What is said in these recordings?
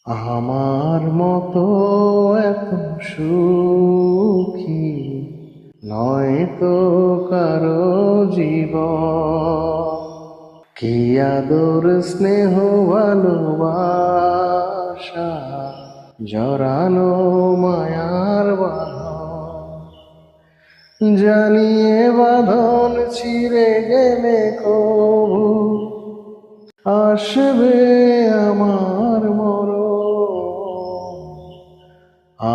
আমার মতো এত সুখী নয় তো কারো জীবন। কি আদর স্নেহ ভালোবাসা জড়ানো মায়ার বাঁধন, জানিয়ে বাঁধন ছিঁড়ে গেলে কবু আসবে আমার মরণ।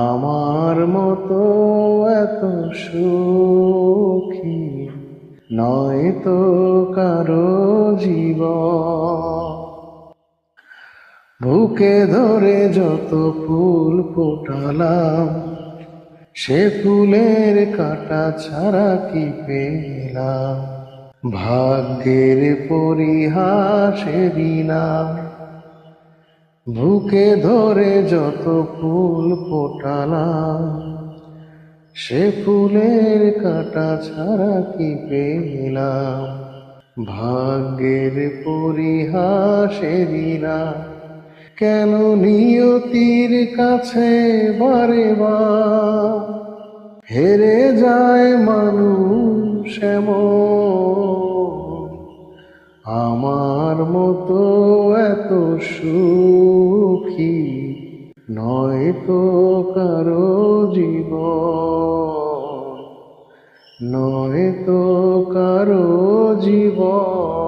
আমার মতো এত সুখী নয় তো কারো জীবন। বুকে ধরে যত ফুল ফোটালাম, সে ফুলের কাঁটা ছাড়া কি পেলাম? ভাগ্যের পরিহাসে দিলাম। বুকে ধরে যত ফুল ফোটালাম, সে ফুলের কাঁটা ছাড়া কি পেলাম? ভাগ্যের পরিহাসে দিলাম। কেন নিয়তির কাছে বারে বার হেরে যায় মানুষ এমন? আমার মতো এত সুখী নয় তো কারো জীবন, নয় তো কারো জীবন।